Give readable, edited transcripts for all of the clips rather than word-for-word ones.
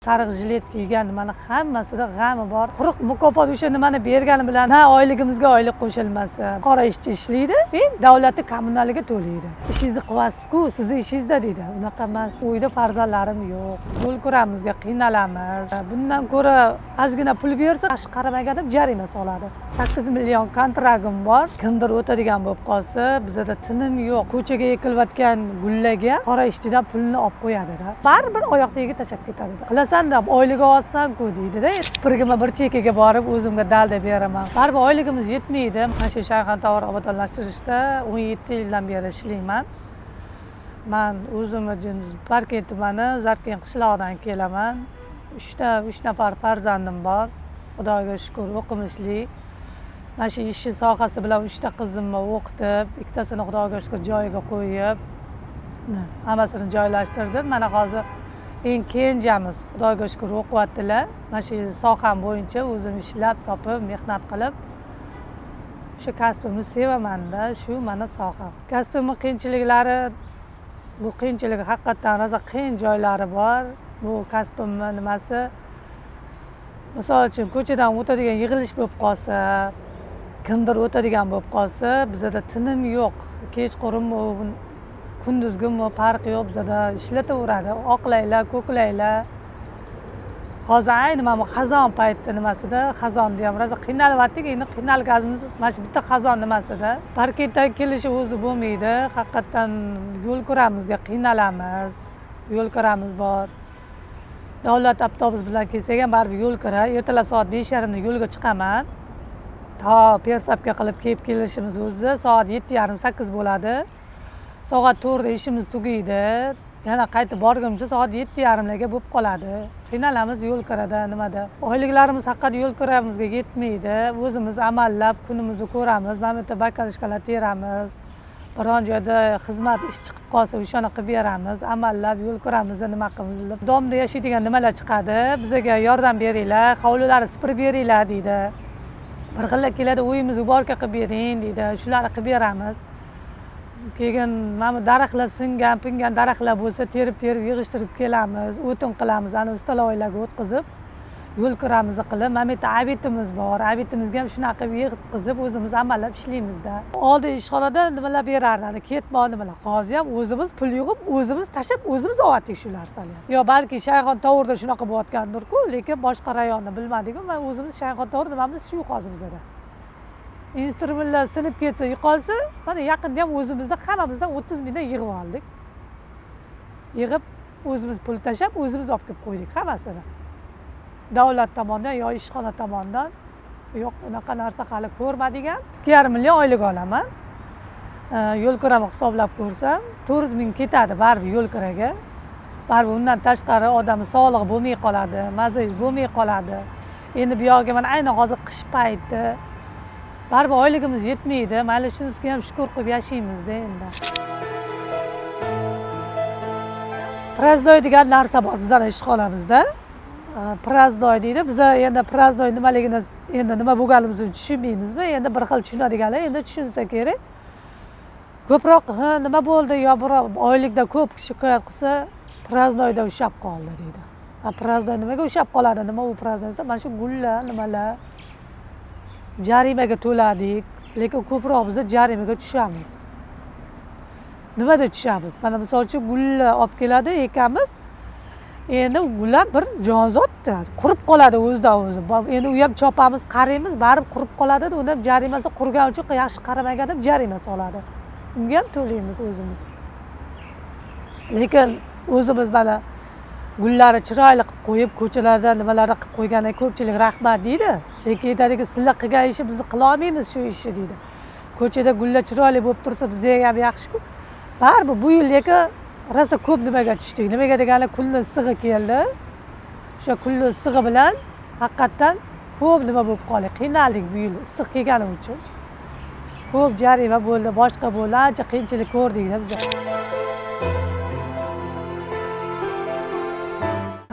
Sariq jilet kiygan nimani hammasida g'ami bor. Quruq mukofot o'sha nimani bergani bilan na oyligimizga oylik qo'shilmasa, qora ishchi ishlaydi, keyin davlatning kommunaliga to'laydi. Ishingizni qilyapsiz-ku, sizni ishingizda deydi. Unaqa emas. Uyda farzandlarim yo'q. Yo'l ko'ramizga qiynalamiz. Bundan ko'ra ozgina pul bersa, qarshi qaramagan deb jarima soladi. 8 million kontragim bor. Kimdir o'tadigan bo'lib qolsa, bizda tinim yo'q. Ko'chaga ekilayotgan gullaga qora ishchidan pulni olib qo'yadi-da. Baribir oyoqdagiga tashlab ketadi. Deb oylik olsan-ku deydi-da. Supurgima bir chekkaga borib o'zimga dalda beraman. Baribir oyligimiz yetmaydi. Mana shu Shayxontohur obodonlashtirishda 17 yildan beri ishlayman. Men o'zim Parkent tumani Zarkin qishlog'idan kelaman. 3 nafar farzandim bor. Xudoga shukr, o'qimishli. Mana shu ish sohasi bilan 3 ta qizimni o'qitib, ikkitasini Xudoga shukr joyiga qo'yib, hammasini joylashtirdim. Mana hozir eng kenjamiz Xudoga shukr o'qiyaptilar. Mana shu soham bo'yicha o'zim ishlab topib, mehnat qilib shu kasbimni sevaman-da, shu mana soham. Kasbimning qiyinchiliklari, bu qiyinchilik haqiqatan rosa qiyin joylari bor. Bu kasbimning nimasi, misol uchun ko'chadan o'tadigan yig'ilish bo'lib qolsa, kimdir o'tadigan bo'lib qolsa, bizda tinim yo'q. Kechqurunmi, kunduzgimi farq yo'q, bizda ishlataveradi. Oqlaylar, ko'klaylar. Hozir ayni mana xazon payti nimasida, xazonda ham rosa qiynalyaptik. Endi qiynalganimiz mana shu bitta xazon nimasida. Parkentdan kelishi o'zi bo'lmaydi. Haqiqatan yo'l ko'ramizga qiynalamiz. Yo'l ko'ramiz bor. Davlat avtobus bilan kelsak ham baribir yo'l kira. Ertalab soat 5:30 da yo'lga chiqaman. To persapka qilib kelib kelishimiz o'zi soat 7:30-8 bo'ladi. Soat 4 da ishimiz tugaydi. Yana qaytib borgunimcha soat 7:30larga bo'lib qoladi. Qiynalamiz yo'l kirada, nimada. Oyliklarimiz haqiqat yo'l kiramizga yetmaydi. O'zimiz amallab kunimizni ko'ramiz. Mana bu yerda bakalishkalar teramiz. Biron joyda xizmat ish chiqib qolsa, o'shani qilib beramiz. Amallab yo'l ko'ramiz, nima qilamiz. Domda yashaydigan nimalar chiqadi. Bizga yordam beringlar, hovlilarni supurib beringlar deydi. Bir xillar keladi, uyimizni uborka qilib bering deydi. Shularni qilib beramiz. Keyin mana daraxtlar singan, pingan daraxtlar bo'lsa, terib yig'ishtirib kelamiz, o'tin qilamiz, ana ustaloylarga o'tkazib, yo'l kiramizni qilib, mana bu yerda abitimiz bor. Abitimizga ham shunaqa qilib yig'izib, o'zimiz amallab ishlaymizda. Oldin ishxonada nimalar berardi, ketmon nimalar. Hozir ham o'zimiz pul yig'ib, o'zimiz tashab, o'zimiz oldik shu narsalarni. Yo balki Shayxontohurda shunaqa bo'layotgandir-ku, lekin boshqa rayonni bilmadik-ku. Men o'zimiz Shayxontohur nimamiz shu hozir bizda. Instrumentlar sinib ketsa, yiqolsa, mana yaqinda ham o'zimizda hammamizdan 30 mingdan yig'ib oldik. Yig'ib, o'zimiz pul tashab, o'zimiz olib kelib qo'ydik hammasini. Davlat tomonidan yo ishxona tomonidan, yo'q, unaqa narsa hali ko'rmadik-ham. 2,5 million oylik olaman. Yo'l kiramni hisoblab ko'rsam, 400 ming ketadi baribir yo'l kiraga. Baribir undan tashqari odamning sog'lig'i bo'lmay qoladi, mazangiz bo'lmay qoladi. Endi bu yoqqa mana aynan hozir qish payti. Baribir oyligimiz yetmaydi. Mayli shunisiga ham shukr qilib yashaymiz-da endi. Prozdoy degan narsa bor bizning ishxonamizda. Prozdoy deydi. Biz endi prozdoy nimaligini endi nima bo'lganimizni tushunmaymizmi? Endi bir xil tushunadiganlar endi tushunsa kerak. Ko'proq nima bo'ldi yo bir oylikda ko'p shikoyat qilsa, prozdoyda ushab qoldi deydi. Prozdoy nimaga ushab qoladi? Nima u prozdoy? Mana shu gullar, nimalar jarimaga to'ladik, lekin ko'proq biz jarimaga tushamiz. Nimada tushamiz? Mana misol uchun gullar olib keladi, ekamiz. Endi gullar bir jonzotda qurib qoladi o'zidan o'zi. Endi u ham chopamiz, qaraymiz, baribir qurib qoladi-da, unda jarimasi qurgan uchun yaxshi qaramagan deb jarima soladi. Unga ham to'laymiz o'zimiz. Lekin o'zimiz mana gullarni chiroyli qilib qo'yib, ko'chalarda nimalarni qilib qo'yganiga ko'pchilik rahmat deydi. Lekin aytadiki, sizlar qilgan ishni biz qila olmaymiz shu ishni deydi. Ko'chada gullar chiroyli bo'lib tursa, bizga ham yaxshi-ku. Baribir bu yil lekin rosa ko'p nimaga tushdik. Nimaga deganda kunning issig'i keldi. O'sha kunning issig'i bilan haqiqatan ko'p nima bo'lib qoldi. Qiynaldik bu yil issiq kelgani uchun. Ko'p jarima bo'ldi, boshqa bo'ldi, ancha qiyinchilik ko'rdik-da biz.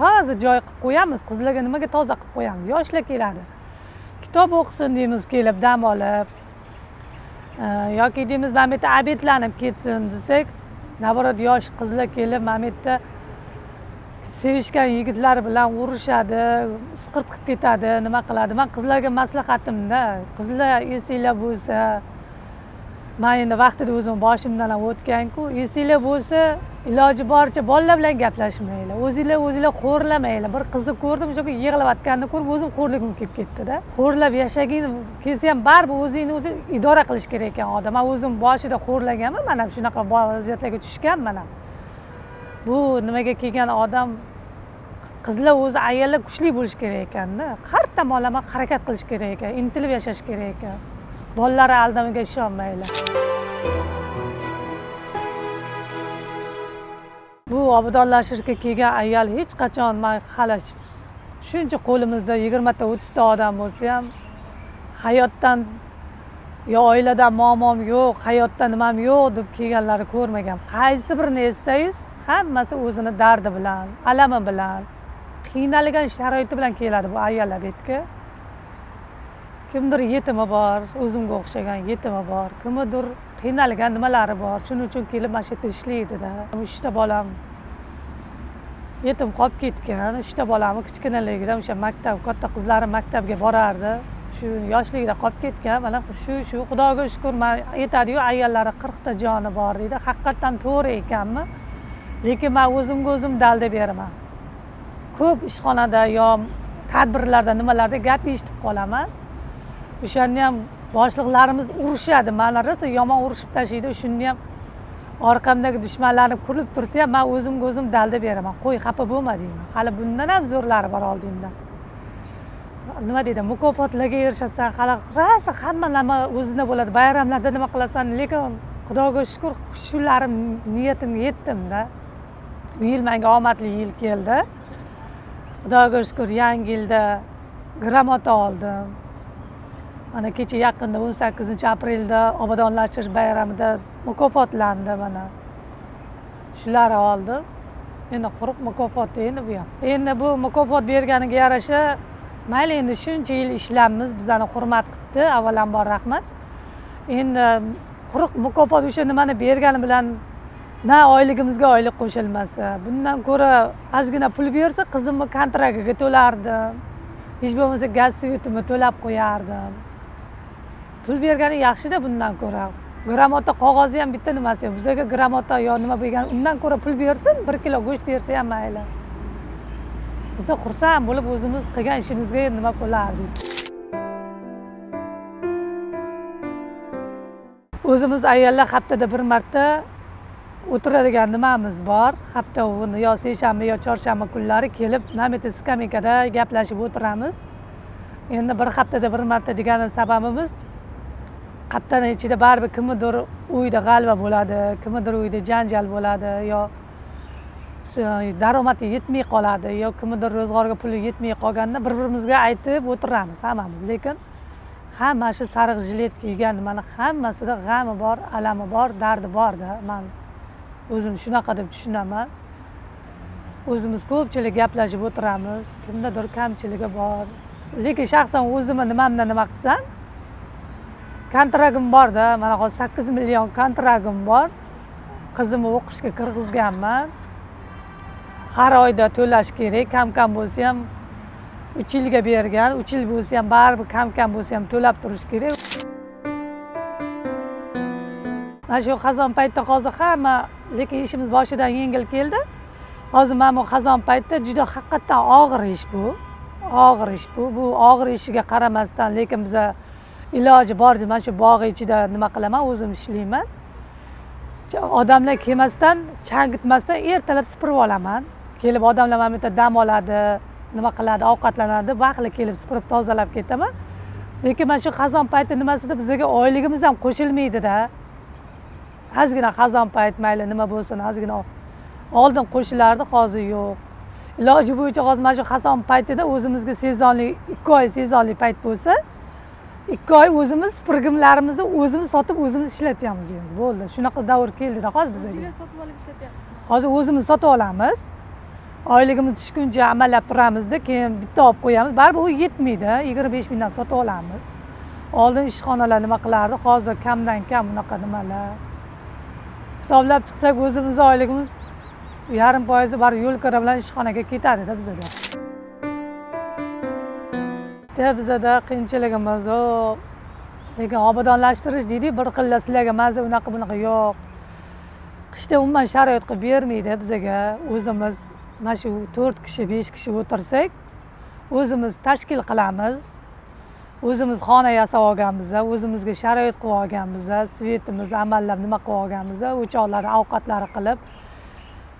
Hozir joy qilib qo'yamiz, qizlarga nimaga toza qilib qo'yamiz. Yoshlar keladi. Kitob o'qisin deymiz, kelib dam olib. Yoki deymiz, mana bu yerda abetlanib ketsin desak, naborot yosh qizlar kelib mana bu yerda sevishgan yigitlari bilan urushadi, isqirt qilib ketadi, nima qiladi. Men qizlarga maslahatimda, qizlar esinglar bo'lsa, men endi vaqtida o'zim boshimdan ham o'tgan-ku, esinglar bo'lsa, iloji boricha bolalar bilan gaplashmanglar. O'zinglar xo'rlamanglar. Bir qizni ko'rdim, o'sha yig'layotganini ko'rib, o'zim xo'rligim kelib ketdi-da. Xo'rlab yashagin kelsa ham baribir o'zingni o'zi idora qilish kerak ekan odam. Men o'zim boshida xo'rlaganman, men ham shunaqa vaziyatlarga tushganman ham. Bu nimaga kelgan odam qizlar o'zi ayollar kuchli bo'lish kerak ekanda. Har tomonlama harakat qilish kerak ekan, intilib yashash kerak ekan. Bolalar aldamiga ishonmanglar. Bu obodonlashishga kelgan ayol hech qachon men hali shuncha qo'limizda 20 ta 30 ta odam bo'lsa ham hayotdan yo oiladan muammom yo'q, hayotda nimam yo'q deb kelganlarni ko'rmagan. Qaysi birini essangiz, hammasi o'zini dardi bilan, alami bilan, qiynalgan sharoiti bilan keladi bu ayollar betga. Kimdir yetimi bor, o'zimga o'xshagan yetimi bor, kimdir qiynalgan nimalari bor. Shuning uchun kelib mana shu yerda ishlaydi-da. 3 ta bolam yetim qolib ketgan. 3 ta bolamni kichkinaligidan o'sha maktab, katta qizlarim maktabga borardi. Shu yoshligida qolib ketgan. Mana shu Xudoga shukr, men aytadi-yu, ayollari 40 ta joni bor deydi. Haqiqatan to'g'ri ekanmi? Lekin men o'zim dalda beraman. Ko'p ishxonada yo tadbirlarda, nimalarda gap eshitib qolaman. O'shani ham boshliqlarimiz urushadi. Meni rosa yomon urushib tashlaydi. Shuni ham orqamdagi dushmanlarim kulib tursa ham men o'zim dalda beraman. Qo'y, xafa bo'lma deyman. Hali bundan ham zo'rlari bor oldingda. Nima deydi? Mukofotlarga erishasan, hali rosa hamma nima o'zida bo'ladi. Bayramlarda nima qilasan? Lekin Xudoga shukr, shularım niyatimga yetdim-da. Bu yil menga omadli yil keldi. Xudoga shukr, yangi yilda gramota oldim. Mana kecha yaqinda 18-aprelda obodonlashtirish bayramida mukofotlandim mana. Shularni oldim. Endi quruq mukofot endi bu ham. Endi bu mukofot berganiga yarasha mayli, endi shuncha yil ishlammiz, bizani hurmat qildi. Avvalambor rahmat. Endi quruq mukofot o'sha nimani bergani bilan na oyligimizga oylik qo'shilmasa, bundan ko'ra ozgina pul bersa, qizimni kontraktiga to'lardim. Hech bo'lmasa gaz svetimni to'lab qo'yardim. Pul bergani yaxshi-da bundan ko'ra. Gramota qog'ozi ham bitta nimasi yo'q. Bizga gramota yo nima bergan, undan ko'ra pul bersin, 1 kilo go'sht bersa ham mayli. Biz xursand bo'lib o'zimiz qilgan ishimizga nima bo'lardik. O'zimiz ayollar haftada bir marta o'tiradigan nimamiz bor. Hafta o'yini yo seshanba yo chorshanba kunlari kelib, nameta skameykada gaplashib o'tiramiz. Endi bir haftada bir marta deganim sababimiz, haftaning ichida baribir kimdir uyda g'alva bo'ladi, kimdir uyda janjal bo'ladi, yo daromadi yetmay qoladi, yo kimdir ro'zg'orga puli yetmay qolganda bir-birimizga aytib o'tiramiz hammamiz. Lekin hamma shu sariq jilet kiygan mana hammasida g'ami bor, alami bor, dardi bor-da. Men o'zim shunaqa deb tushunaman. O'zimiz ko'pchilik gaplashib o'tiramiz. Kimdadir kamchiligi bor. Lekin shaxsan o'zimni nimamdan nima qilsam, kontragim bor-da. Mana hozir 8 million kontragim bor. Qizimni o'qishga kirgizganman. Har oyda to'lash kerak, kam bo'lsa ham 3 yilga bergan, 3 yil bo'lsa ham baribir kam bo'lsa ham to'lab turish kerak. Mana shu xazon paytda hozir hamma, lekin ishimiz boshidan yengil keldi. Hozir mana bu xazon paytda juda haqiqatan og'ir ish bu. Og'ir ish bu. Bu og'ir ishiga qaramasdan, lekin biz iloji boricha mana shu bog' ichida nima qilaman, o'zim ishlayman. Odamlar kelmasdan, changitmasdan ertalab sipirib olaman. Kelib odamlar mana bu yerda dam oladi, nima qiladi, ovqatlanadi, vaqtli kelib sipirib tozalab ketaman. Lekin mana shu xazon payti nimasida bizga oyligimiz ham qo'shilmaydi-da. Ozgina xazon payt mayli nima bo'lsin, ozgina oldin qo'shilardi, hozir yo'q. Iloji bo'yicha hozir mana shu xazon paytida o'zimizga sezonli 2 oy sezonli payt bo'lsa, 2 oy o'zimiz sipirgimlarimizni o'zimiz sotib, o'zimiz ishlatyapmiz endi. Bo'ldi. Shunaqa davr keldi-da hozir bizga. Sotib olib ishlatyapsiz. Hozir o'zimiz sotib olamiz. Oyligimiz tushguncha amallab turamizda, keyin bitta olib qo'yamiz. Baribir u yetmaydi. 25 mingdan sotib olamiz. Oldin ishxonalar nima qilardi, hozir kamdan kam bunaqa nimalar. Hisoblab chiqsak o'zimiz oyligimiz yarim foizi bari yo'l kira bilan ishxonaga ketadida bizada. İşte bizada qiyinchiligimiz lekin obodonlashtirish deydi, bir xilla sizlarga maza unaqa bunaqa yo'q. Qishda umuman sharoit qilib bermaydi bizga. O'zimiz mana shu 4 kishi, 5 kishi o'tirsak, o'zimiz tashkil qilamiz. O'zimiz xona yasab olganmiz, o'zimizga sharoit qilib olganmiz, svetimiz amallab nima qilib olganmiz, o'choqlarni ovqatlari qilib,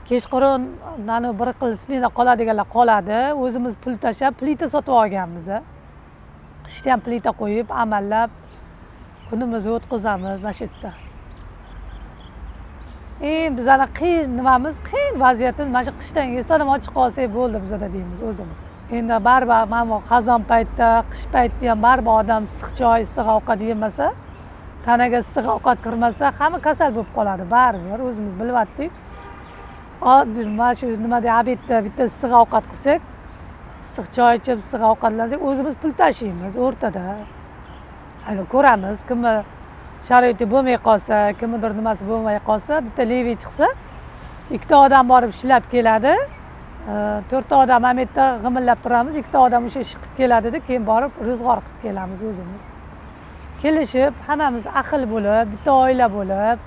kechqurun nani bir xil smena qoladiganlar qoladi. O'zimiz pul tashab, plita sotib olganmiz. Qishda ham plita qo'yib, amallab kunimizni o'tkazamiz mana shu yerda. Bizning qiyin nimamiz, qiyin vaziyatimiz mana shu qishdan eson ochib qolsak bo'ldi bizada deymiz o'zimiz. Endi baribir mana bu xazon paytda, qish paytda ham baribir odam issiq choy, issiq ovqat yemasa, tanaga issiq ovqat kirmasa, hamma kasal bo'lib qoladi baribir. O'zimiz bilyaptik. Mana shu nima deydi, obedda bitta issiq ovqat qilsak, issiq choy ichib, issiq ovqatlansak, o'zimiz pul tashlaymiz o'rtada. Agar ko'ramiz, kimni sharoiti bo'lmay qolsa, kimnidir nimasi bo'lmay qolsa, bitta levi chiqsa, ikkita odam borib ishlab keladi. 4 ta odam ham yerda g'imillab turamiz, 2 ta odam o'sha ish qilib keladi-da, keyin borib ro'zg'or qilib kelamiz o'zimiz. Kelishib, hammamiz ahil bo'lib, bitta oila bo'lib,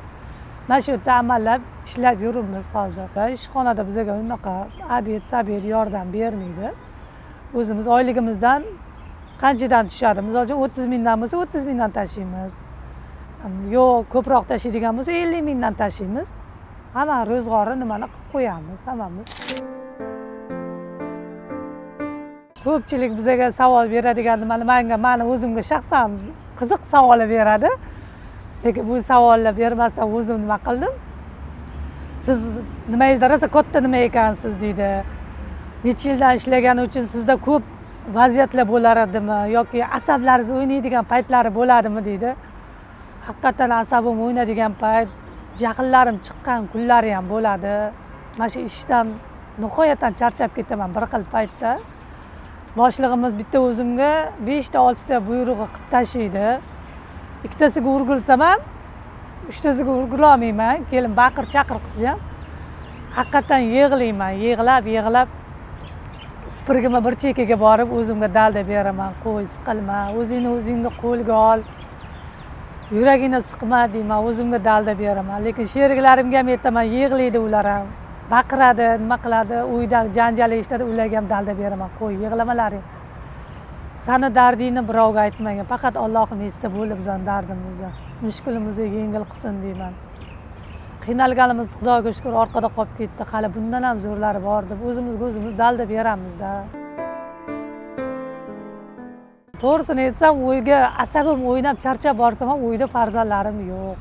mana shu yerda amallab ishlab yuribmiz hozir. Ishxonada bizga unaqa obed yordam bermaydi. O'zimiz oyligimizdan qanchadan tushadi? Misol uchun 30 mingdan bo'lsa 30 mingdan tashlaymiz. Yo'q, ko'proq tashlaydigan bo'lsa 50 mingdan tashlaymiz. Hamma ro'zg'orni nimani qilib qo'yamiz hammamiz. Ko'pchilik bizga savol beradigan meni o'zimga shaxsan qiziq savol beradi. Lekin bu savollar bermasdan o'zim nima qildim? Siz nimangizda rosa katta nima ekansiz deydi. Necha yildan ishlagani uchun sizda ko'p vaziyatlar bo'lar edimi yoki asablaringiz o'ynaydigan paytlari bo'ladimi deydi. Haqiqatan asabim o'ynaydigan payt, jahllarim chiqqan kunlari ham bo'ladi. Mana shu ishdan nihoyatdan charchab ketaman bir xil paytda. Boshlig'imiz bitta o'zimga 5 ta 6 ta buyrug'i qilib tashlaydi. Ikkitasiga urgulsam ham, uchtasiga urgula olmayman. Kelin baqir-chaqir qilsa ham haqiqatan yig'layman, yig'lab spirgima bir chekkaga borib o'zimga dalda beraman. Qo'y, siqilma, o'zingni qo'lga ol. Yuragingni siqma deyman, o'zimga dalda beraman. Lekin sheriklarimga ham aytaman, yig'laydi ular ham. Baqiradi, nima qiladi, uyda janjal eshitadi, ularga ham dalda beraman. Qo'y, yig'lamalaring. Sani dardingni birovga aytmagan, faqat Allohim eshitsa bo'ldi bizning dardimizni. Mushkulimizni yengil qilsin deyman. Qiynalganimiz Xudoga shukr orqada qolib ketdi. Hali bundan ham zo'rlari bor deb o'zimiz dalda beramizda. To'g'risini aytsam, uyga asabim o'ynab charchab borsam ham uyda farzandlarim yo'q.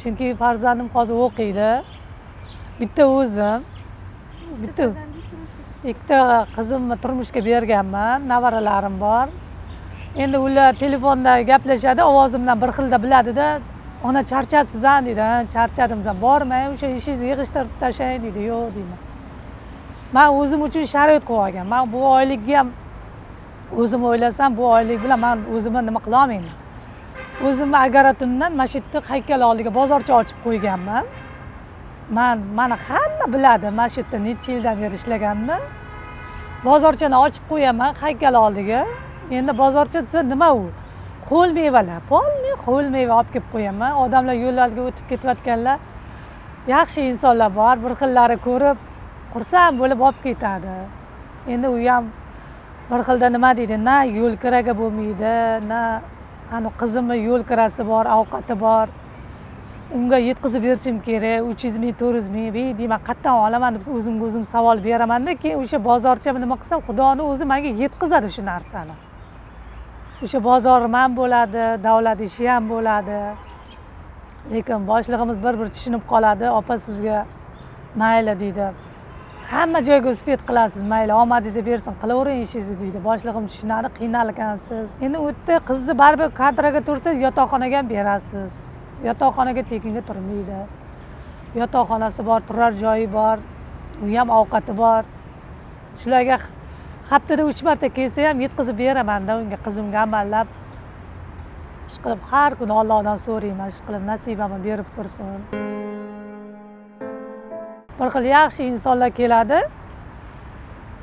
Chunki farzandim hozir o'qiydi. Bitta o'zim, ikkita qizimni turmushga berganman, nevaralarim bor. Endi ular telefonda gaplashadi, ovozimdan bir xilda biladi-da, ona charchabsiz-a deydi. Charchadimsan, bormay, o'sha ishingizni yig'ishtirib tashlang deydi. Yo'q deyman. Men o'zim uchun sharoit qilib olgan. Men bu oylikga ham o'zim o'ylasam, bu oylik bilan men o'zimni nima qila olmayman. O'zimni agaratimdan mana shu yerda haykal oldiga bozorcha ochib qo'yganman. Mani hamma biladi, mana shu yerda necha yildan beri ishlaganimni. Bozorchani ochib qo'yaman haykal oldiga. Endi bozorcha desa nima u? Qo'l mevalar, polni qo'l meva olib kelib qo'yaman. Odamlar yo'llarga o'tib ketayotganlar yaxshi insonlar bor, bir xillari ko'rib, xursand bo'lib olib ketadi. Endi u ham bir xilda nima deydi, na yo'l kiraga bo'lmaydi, na ani qizimni yo'l kirasi bor, ovqati bor. Unga yetkazib berishim kerak, 300 ming, 400 ming deyman, qayerdan olaman deb o'zimga o'zim savol beraman-da, keyin o'sha bozorcha nima qilsam, Xudoning o'zi menga yetkazadi shu narsani. O'sha bozor ham bo'ladi, davlat ishi ham bo'ladi. Lekin boshlig'imiz bir tushunib qoladi, opa sizga mayli deydi. Hamma joyga uspet qilasiz, mayli, omadingizni bersin, qilavering ishingizni deydi. Boshlig'im tushunadi, qiynalgansiz. Endi u yerda qizni baribir kadrga tursangiz, yotoqxonaga ham berasiz. Yotoqxonaga tekinga turmaydi. Yotoqxonasi bor, turar joyi bor, u ham ovqati bor. Shularga haftada 3 marta kelsa ham yetkazib beraman-da unga, qizimga amallab. Ishqilib har kuni Allohdan so'rayman, ishqilib nasibamni berib tursin. bir xil yaxshi insonlar keladi.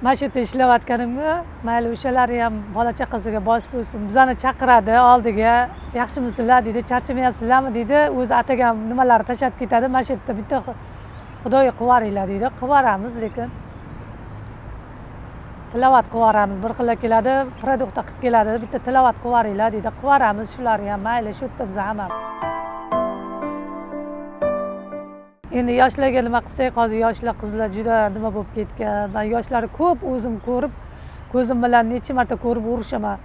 Mana shu yerda ishlayotganimga mayli o'shalari ham bola chaqasiga bosh bo'lsin, bizani chaqiradi oldiga, yaxshimisizlar deydi, charchamayapsizlarmi deydi, o'zi atagan nimalarni tashlab ketadi. Mana shu yerda bitta xudoga qilvaringlar deydi, qilvaramiz, lekin tilovat qilvaramiz. Bir xillar keladi, produktda qilib keladi, bitta tilovat qilvaringlar deydi, qilvaramiz. Shular ham mayli, shu yerda biz hamma. Endi yoshlarga nima qilsak, hozir yoshlar qizlar juda nima bo'lib ketgan. Men yoshlarni ko'p o'zim ko'rib, ko'zim bilan necha marta ko'rib urishaman.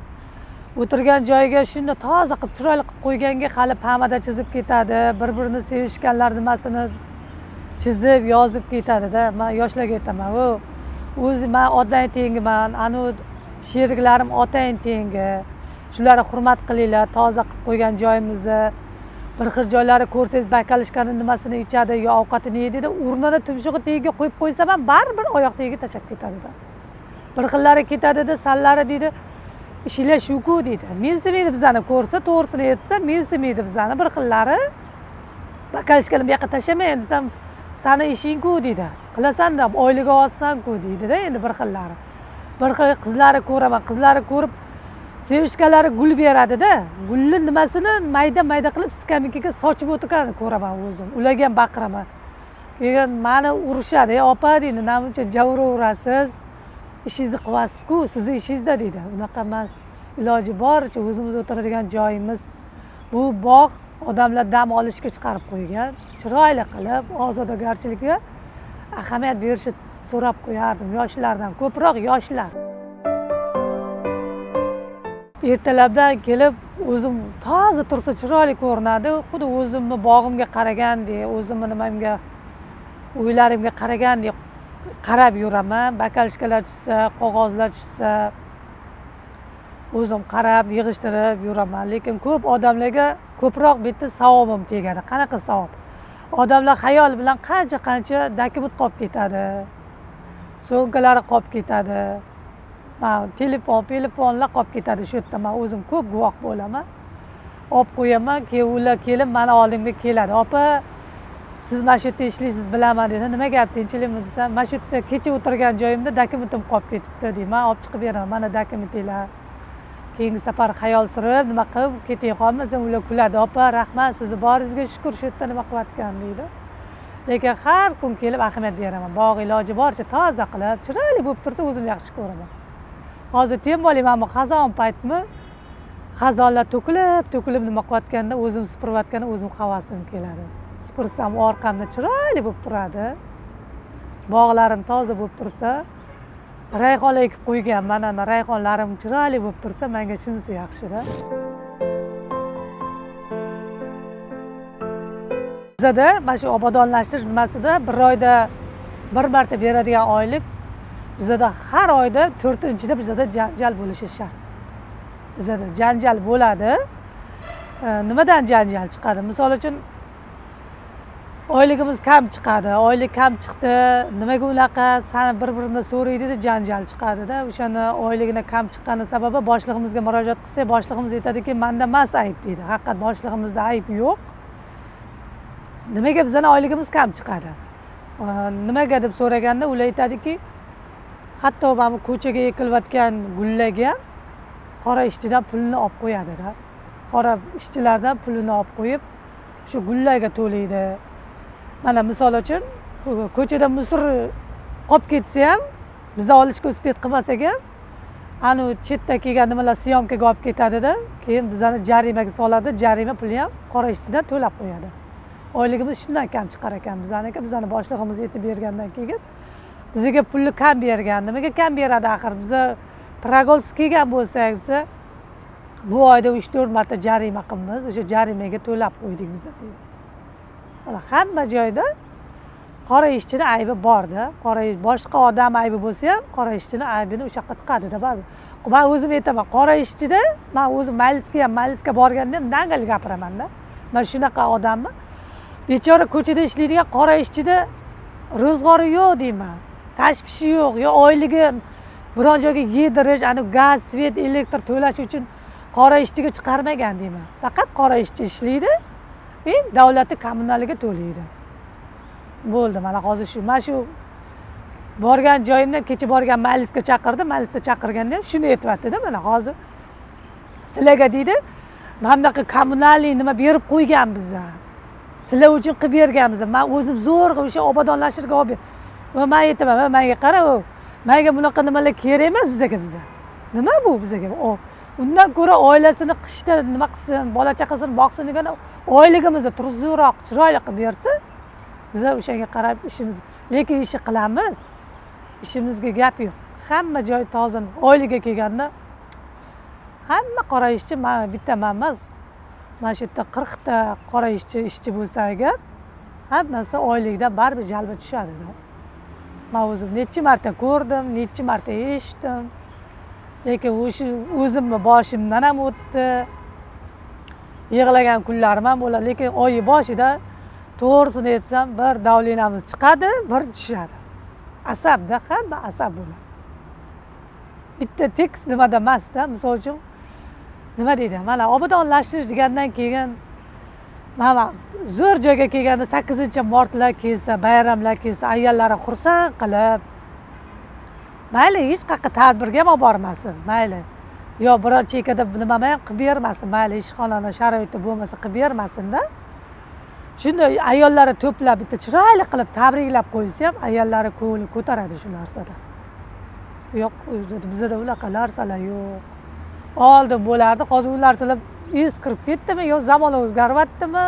O'tirgan joyiga shunda toza qilib, chiroyli qilib qo'yganga hali pamada chizib ketadi. Bir-birini sevishganlar nimasini chizib, yozib ketadi-da. Men yoshlarga aytaman, o'zi men otang tengiman, anu sheriklarim otang tengi. Shularni hurmat qilinglar, toza qilib qo'ygan joyimizni. Bir xil joylari ko'rsangiz bakalishkani nimasini ichadi yo ovqatini yeydi, o'rnini tumshug'i tagiga qo'yib qo'ysam ham baribir oyoq tagiga tashlab ketadi-da. Bir xillari ketadi-da, sallari deydi, ishinglar shu-ku deydi. Mensimaydi bizani ko'rsa, to'g'risini aytsa, mensimaydi bizani. Bir xillari bakalishkani bu yoqqa tashlamayin desam, sani ishing-ku deydi. Qilasan-da, oylik olsan-ku deydi-da, endi bir xillari. Bir xil qizlari ko'raman, qizlari ko'rib sevishganlari gul beradi-da. Gulni nimasini mayda-mayda qilib skameykaga sochib o'tirganini ko'raman o'zim. Ularga ham baqiraman. Keyin meni urishadi, opa deydi, "Namuncha javuraverasiz, ishingizni qilyapsiz-ku, sizni ishingizda" deydi. Unaqa emas. Iloji boricha o'zimiz o'tiradigan joyimiz. Bu bog' odamlar dam olishga chiqarib qo'ygan. Chiroyli qilib, ozodagarchilikka ahamiyat berishni so'rab qo'yardim yoshlardan, ko'proq yoshlar. Ertalabdan kelib o'zim toza tursa chiroyli ko'rinadi. Xuddi o'zimni bog'imga qaragandek, o'zimni nimamga, uylarimga qaragandek qarab yuraman. Bakalishkalar tushsa, qog'ozlar tushsa, o'zim qarab, yig'ishtirib yuraman. Lekin ko'p odamlarga ko'proq bitta savobim tegadi. Qanaqa savob? Odamlar xayol bilan qancha dokument qolib ketadi. So'mkalari qolib ketadi. Telefonlar qolib ketadi shu yerda. Men o'zim ko'p guvoh bo'laman. Olib qo'yaman, keyin ular kelib meni oldimga keladi. "Opa, siz mana shu yerda ishlaysiz, bilaman" dedi. "Nima gap, tinchlikmi?" desam, "Mana shu yerda kecha o'tirgan joyimda dokumentim qolib ketibdi" deyman. "Olib chiqib beraman, mana dokumentinglar. Keyingi safar xayol surib, nima qilib ketay qolmasam" ular kuladi. "Opa, rahmat, sizni boringizga shukur, shu yerda nima qilyapkan" deydi. Lekin har kun kelib ahamiyat beraman. Bog' iloji boricha toza qilib, chiroyli bo'lib tursa o'zim yaxshi ko'raman. Hozir tem bo'ling, mana bu xazon paytmi? Xazonlar to'kilib nima qilayotganda, o'zim supurayotganda o'zim havasim keladi. Supursam orqamda chiroyli bo'lib turadi. Bog'larim toza bo'lib tursa, rayhonlar ekib qo'ygan, mana rayhonlarim chiroyli bo'lib tursa, menga shunisi yaxshi-da. Bizada mana shu obodonlashtirish nimasida bir oyda bir marta beradigan oylik, bizada har oyda 4-da bizada janjal bo'lishi shart. Bizada janjal bo'ladi. Nimadan janjal chiqadi? Misol uchun oyligimiz kam chiqadi. Oylik kam chiqdi. Nimaga unaqa sani bir-biridan so'raydi-da, janjal chiqadi-da. O'shani oyligini kam chiqqani sababi boshlig'imizga murojaat qilsak, boshlig'imiz aytadiki, "Menda emas ayb" deydi. Haqiqat boshlig'imizda ayb yo'q. Nimaga bizning oyligimiz kam chiqadi? Nimaga deb so'raganda ular aytadiki, hatto mana bu ko'chaga ekilayotgan gullarga qora ishchidan pulini olib qo'yadi-da. Qora ishchilardan pulini olib qo'yib, shu gullarga to'laydi. Mana misol uchun ko'chada musor qolib ketsa ham, biz olishga uspet qilmasak ham, anu chetda kelgan nimalar syomkaga olib ketadi-da, keyin bizani jarimaga soladi, jarima puli ham qora ishchidan to'lab qo'yadi. Oyligimiz shundan kam chiqar ekan bizaniki, bizani boshlig'imiz aytib bergandan keyin bizga pulni kam bergan. Nimaga kam beradi axir? Biz progolsiz kelgan bo'lsak, bu oyda 3-4 marta jarima qilamiz, o'sha jarimaga to'lab qo'ydik biz deydi. Mana hamma joyda qora ishchini aybi bor-da. Boshqa odam aybi bo'lsa ham qora ishchini aybini o'sha yoqqa tiqadi-da baribir. Men o'zim aytaman, qora ishchida, men o'zim majlisga borganda ham dangal gapiraman-da. Men shunaqa odamman. Bechora ko'chada ishlaydigan qora ishchida ro'zg'ori yo'q deyman. Tashvishi yo'q, yo oyligi biron joyga yedirish, ani gaz, svet, elektr to'lash uchun qora ishchiga chiqarmagan deyman. Faqat qora ishchi ishlaydi, davlatning kommunaliga to'laydi. bo'ldi mana hozir mana shu borgan joyimdan kecha borgan maylisga chaqirdi, maylisga chaqirganda ham shuni aytyapti-da, mana hozir sizlarga deydi mana bunaqa kommunalniy nima berib qo'ygan biza, sizlar uchun qilib berganmiz, men o'zim zo'rg'a o'sha obodonlashtirga olib va men aytaman, menga qara, menga bunaqa nimalar kerak emas bizaga. Nima bu bizaga? Undan ko'ra oilasini qishda nima qilsin, bola chaqasini boqsin degan oyligimizni tuzukroq, chiroyli qilib bersa, biz o'shanga qarab ishimizni, lekin ishni qilamiz. Ishimizga gap yo'q. Hamma joy toza, oyliga kelganda hamma qora ishchi, men bittaman emas. Mana shu yerda 40 ta qora ishchi bo'lsa agar, hammasi oylikdan baribir jalba tushadi. Men o'zim necha marta ko'rdim, necha marta eshitdim. Lekin o'sha o'zimni boshimdan ham o'tdi. Yig'lagan kunlarim ham bo'ladi, lekin oy boshida to'g'risini aytsam, bir davlenamiz chiqadi, bir tushadi. Asabda hamma asab bo'ladi. Bitta tekst nimada emas-da, misol uchun nima deydi? Mana obodonlashtirish degandan keyin mana zo'r joyga kelganda 8-martlar kelsa, bayramlar kelsa, ayollari xursand qilib, mayli hech qayerga tadbirga ham olib bormasin, mayli. Yo biror chekada nima ham qilib bermasin, mayli ishxonani sharoiti bo'lmasa qilib bermasin-da. Shunday ayollari to'plab bitta chiroyli qilib tabriklab qo'ysa ham ayollari ko'ngli ko'taradi shu narsada. Yo'q, bizda unaqa narsalar yo'q. Oldin bo'lardi, hozir u narsalar eskirib ketdimi yo zamon o'zgaryaptimi?